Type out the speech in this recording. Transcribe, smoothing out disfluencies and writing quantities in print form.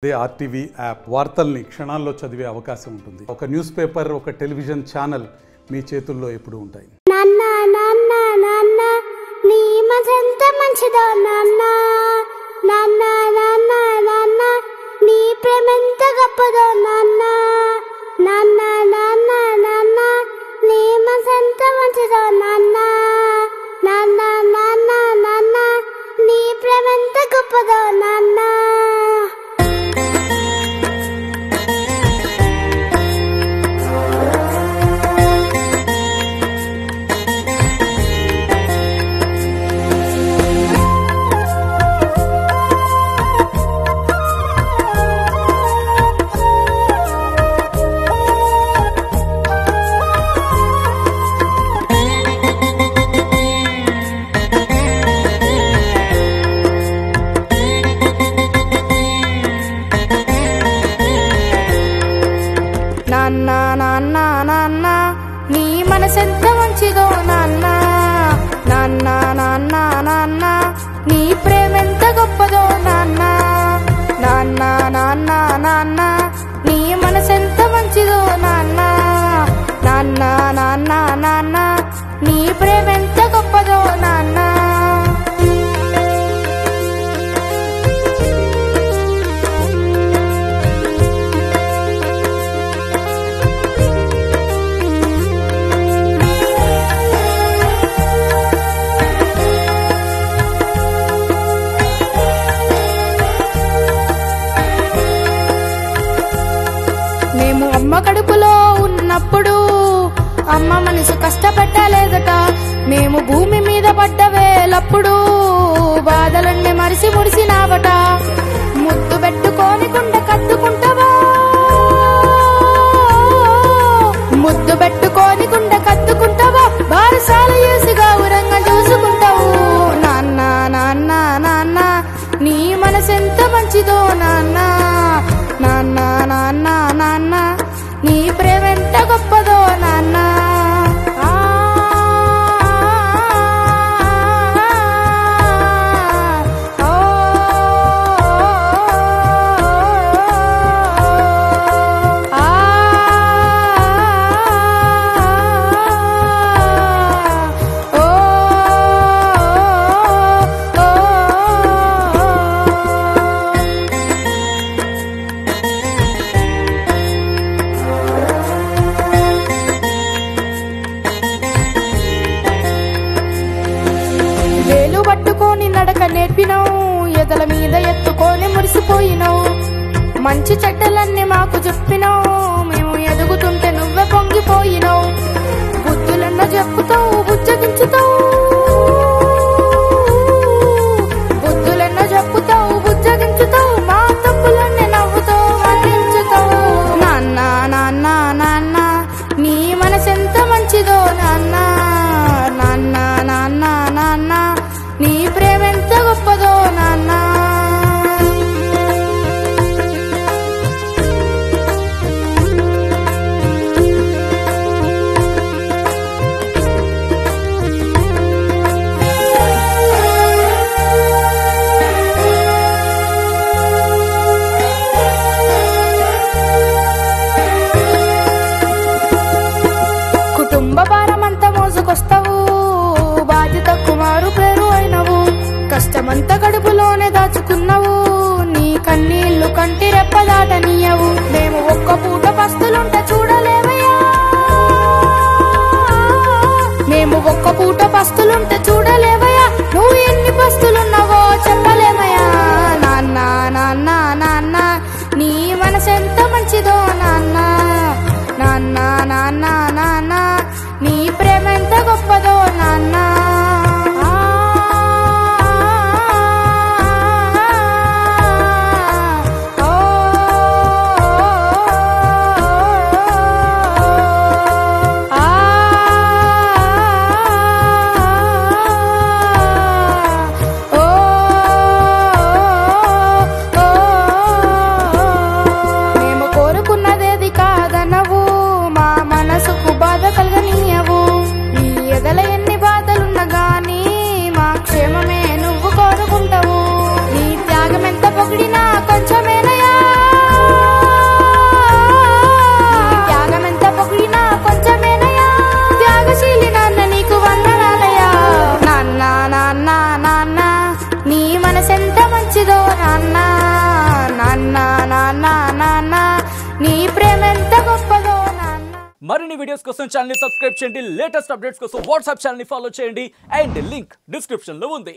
అదే RTV app వార్తల్ని క్షణాల్లో చదివే అవకాశం ఉంటుంది. ఒక న్యూస్ పేపర్, ఒక టెలివిజన్ ఛానల్ మీ చేతుల్లో ఎప్పుడూ ఉంటాయి. నాన్న నాన్న నాన్న నీ మజంత మంచిదో నాన్న, నాన్న నాన్న నాన్న నీ ప్రేమెంత గొప్పదో నాన్న, నాన్న నాన్న నాన్న నీ మజంత మంచిదో నాన్న, నాన్న నాన్న నాన్న నీ ప్రేమెంత గొప్పదో నాన్న. నాన్న నాన్న నాన్న నీ మనసెంత మంచిదో నాన్న, నాన్న నాన్న నాన్న నీ ప్రేమెంత గొప్పదో నాన్న, నాన్న నాన్న నాన్న నీ మనసెంత మంచిదో నాన్న, నాన్న నాన్న నాన్న నీ ప్రేమెంత గొప్పదో నాన్న. మేము అమ్మ కడుపులో ఉన్నప్పుడు అమ్మ మనసు కష్టపడలేదట, మేము భూమి మీద పడ్డ వేలప్పుడు బాధలన్నీ మరిసి మురిసినావట, ముద్దు పెట్టుకొని కుండ కత్తుకుంటావా, ముద్దు పెట్టుకొని కుండ కత్తుకుంటావా, బారసాల చేసి గౌరంగా చూసుకుంటావు. నాన్న నాన్న నాన్న నీ మనసెంత మంచిదో నాన్న, నాన్న నాన్న నాన్న నీ ప్రేమెంత గొప్పదో నాన్న. వేలు పట్టుకొని నడక నేర్పినావు, ఎదల మీద ఎత్తుకొని మురిసిపోయినావు, మంచి చెడ్డలన్నీ మాకు చెప్పినావు, మేము ఎదుగుతుంటే నువ్వే పొంగిపోయినావు, బుద్ధులన్న చెప్పుతావు బుజ్జగించుతావు, బుద్ధులన్న చెప్పుతావు బుజ్జగించుతావు, మా తప్పులన్నీ నవ్వుతావు మన్నించుతావు. నాన్న నాన్న నాన్న నీ మనసెంత మంచిదో నాన్న, నాన్న నాన్న నాన్న నీ ప్రేమెంత గొప్పదో నాన్న. కుటుంబ భారమంతా మోసుకొస్తావు, బాధ్యతకు మారు పేరు అయినవు, కష్టమంతా కడుపులోనే దాచుకున్నావు, నీ కన్నీళ్లు కంటి రెప్పదాటనీయవు, మేము ఒక్క పూట పస్తులుంటే చూడలేవయ్యా, మేము ఒక్క పూట పస్తులుంటే చూడలేవయ్యా, నువ్వు ఎన్ని పస్తులున్నావో చెప్పలేమయ్యా. నాన్న నాన్న నాన్న నీ మనసెంత మంచిదో నాన్న, నాన్న నాన్న నాన్న నీ ప్రేమెంత గొప్పదో నాన్న. మేము కోరుకున్నదేది కాదనవు, మా మనసుకు బాధ కలగనీయవు, నీ ఎదల ఎన్ని బాధలు మరిన్ని వీడియోస్ కోసం ఛానల్ ని సబ్స్క్రైబ్ చేయండి, లేటెస్ట్ అప్డేట్స్ కోసం వాట్సాప్ ఛానల్ ని ఫాలో చేయండి అండ్ లింక్ డిస్క్రిప్షన్ లో ఉంది.